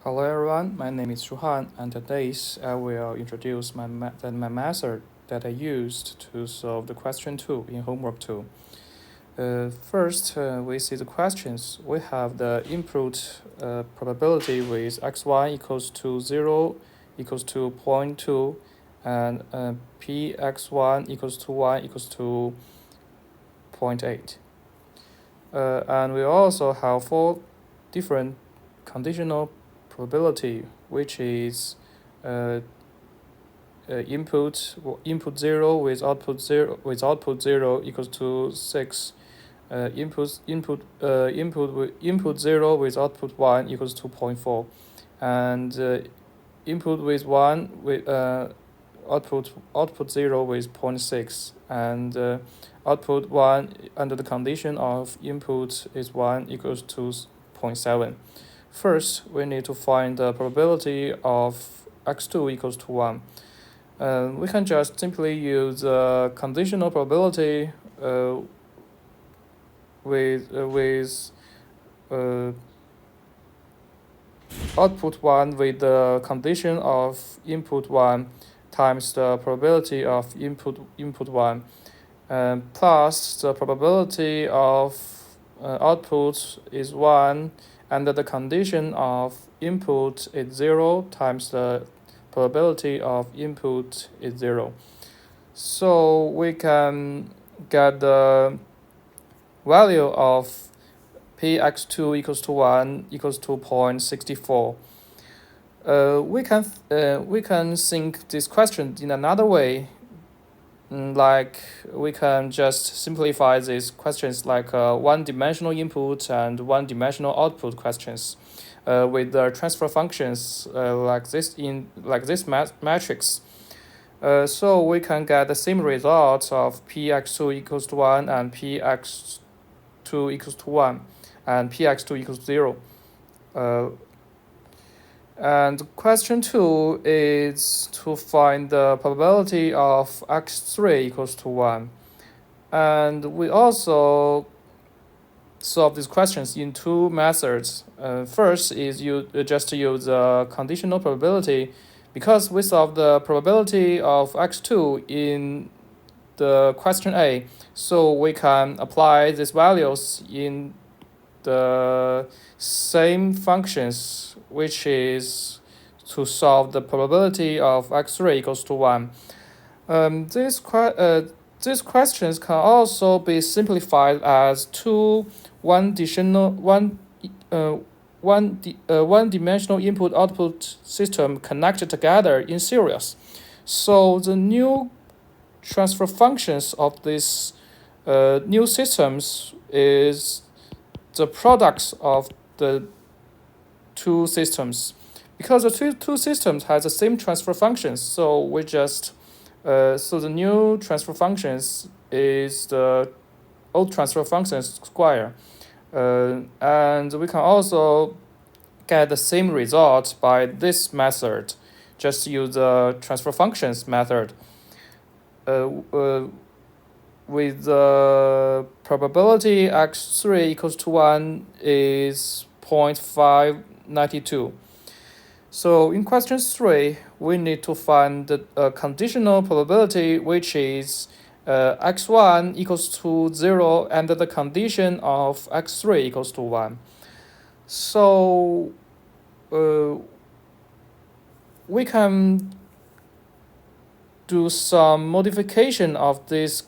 Hello everyone, my name is Shuhan, and today I will introduce my method that I used to solve the question 2 in homework 2. First, we see the questions. We have the input probability with x1 equals to 0 equals to 0.2 and px1 equals to 1 equals to 0.8. And we also have 4 different conditional probability, which is input 0 with output 0 equals to 6. Input 0 with output 1 equals to 0.4, and input with 1 with output 0 with 0.6, and output 1 under the condition of input is 1 equals to 0.7. First, we need to find the probability of x2 equals to 1. We can just simply use conditional probability with output 1 with the condition of input 1 times the probability of input 1 plus the probability of output is 1 and the condition of input is 0 times the probability of input is 0. So we can get the value of px2 equals to 1 equals to 0.64. We can think this question in another way. Like we can just simplify these questions like one-dimensional input and one-dimensional output questions with the transfer functions like this matrix. So we can get the same result of px2 equals to 1 and px2 equals to 1 and px2 equals to 0. And question 2 is to find the probability of x3 equals to 1. And we also solve these questions in 2 methods. First is you just use the conditional probability, because we solve the probability of x2 in the question A, so we can apply these values in the same functions, which is to solve the probability of x3 equals to 1. These questions can also be simplified as two one-dimensional input-output system connected together in series. So the new transfer functions of these new systems is the products of the 2 systems. Because the two systems have the same transfer functions, so we just so the new transfer functions is the old transfer functions square, and we can also get the same result by this method. Just use the transfer functions method. With the probability x3 equals to 1 is 0.592. So in question 3, we need to find the conditional probability, which is x1 equals to 0 and the condition of x3 equals to 1. So we can do some modification of this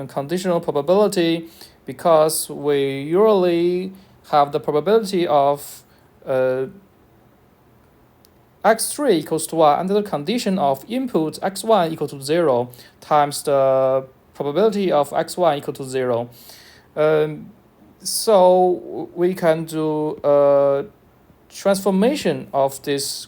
conditional probability, because we usually have the probability of x3 equals to 1 under the condition of input x1 equal to 0 times the probability of x1 equal to 0. So we can do a transformation of this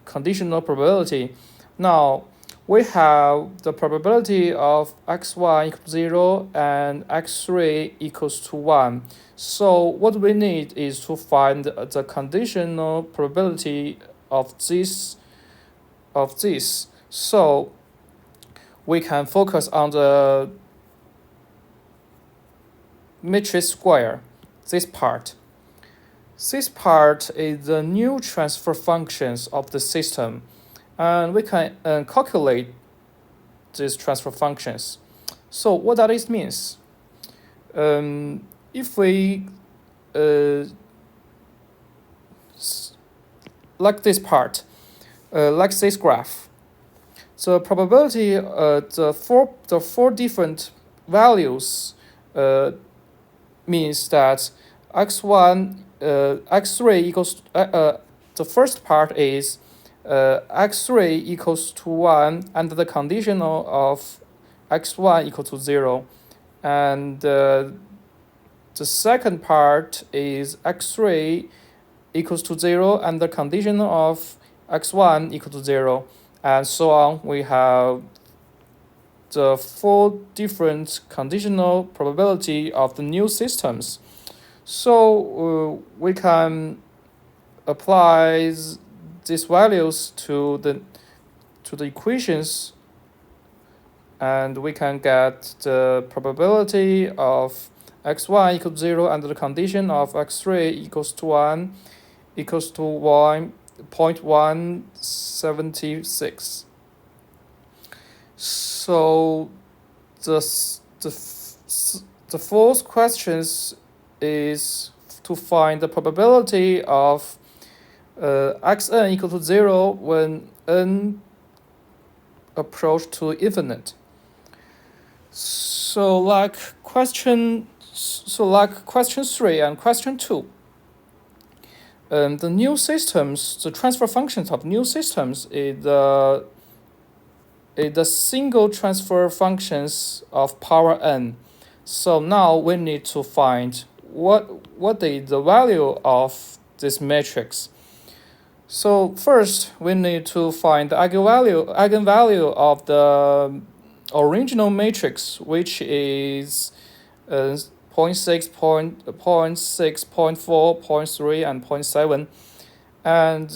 conditional probability. Now we have the probability of x1 equals 0 and x3 equals to 1. So what we need is to find the conditional probability of this. So we can focus on the matrix square, this part. This part is the new transfer functions of the system, and we can calculate these transfer functions. So what does this means? If we like this part, like this graph, the probability, the four different values means that x1, x3 equals, the first part is x3 equals to 1 under the condition of x1 equal to 0. And the second part is x3 equals to 0 and the condition of x1 equal to 0. And so on. We have the four different conditional probability of the new systems. So we can apply these values to the equations, and we can get the probability of x1 equals 0 under the condition of x3 equals to 1 equals to 1.176. So the fourth question is to find the probability of xn equal to 0 when n approach to infinite. So like question 3 and question 2, the new systems, the transfer functions of new systems is the single transfer functions of power n. So now we need to find what is the value of this matrix. So first we need to find the eigenvalue of the original matrix, which is 0.6, 0.6, 0.4, 0.3, and 0.7, and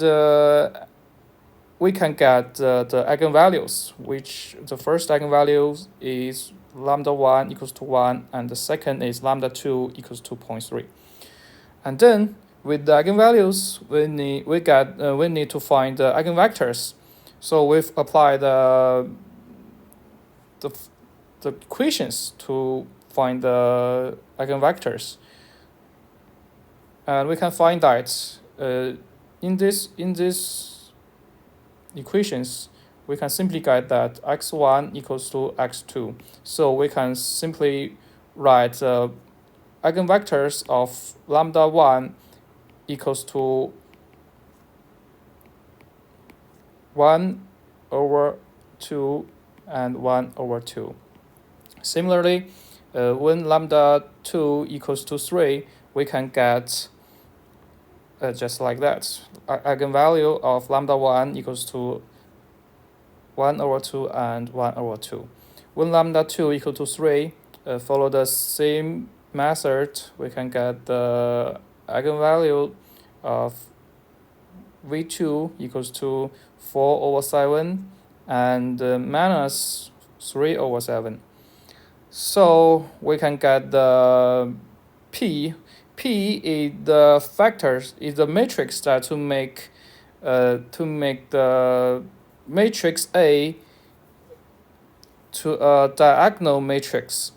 we can get the eigenvalues, which the first eigenvalue is lambda 1 equals to 1, and the second is lambda 2 equals to 0.3. And then with the eigenvalues, we need to find the eigenvectors. So we've applied the equations to find the eigenvectors, and we can find that in this equations, we can simply get that x1 equals to x2. So we can simply write the eigenvectors of lambda 1 equals to 1 over 2 and 1 over 2. Similarly, when lambda 2 equals to 3, we can get just like that. Eigenvalue of lambda 1 equals to 1 over 2 and 1 over 2. When lambda 2 equal to 3, follow the same method, we can get the eigenvalue of v2 equals to 4 over 7 and minus 3 over 7. So we can get the P. P is the factors, is the matrix that to make the matrix A to a diagonal matrix.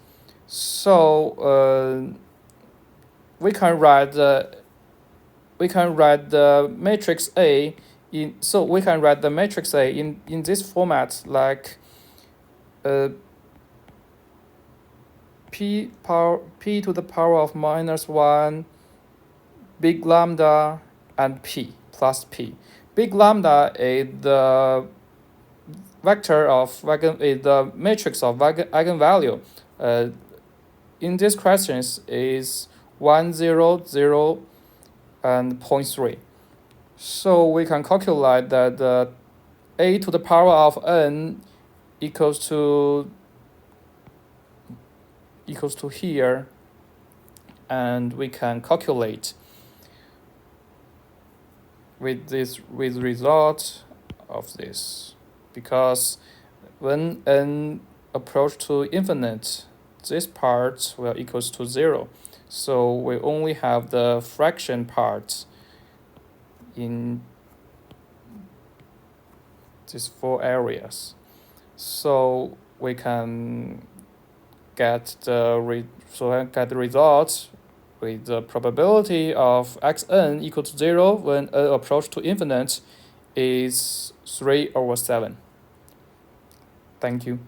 So we can write the matrix A in this format, like p to the power of minus 1, big lambda, and p plus p. Big lambda is the vector of the matrix of eigenvalue. In these questions is 1, 0, 0, and 0.3. So we can calculate that the a to the power of n equals to here, and we can calculate with result of this, because when n approach to infinite, this part will equals to 0. So we only have the fraction part in these 4 areas. So we can get the results with the probability of xn equal to 0 when n approach to infinite is 3/7. Thank you.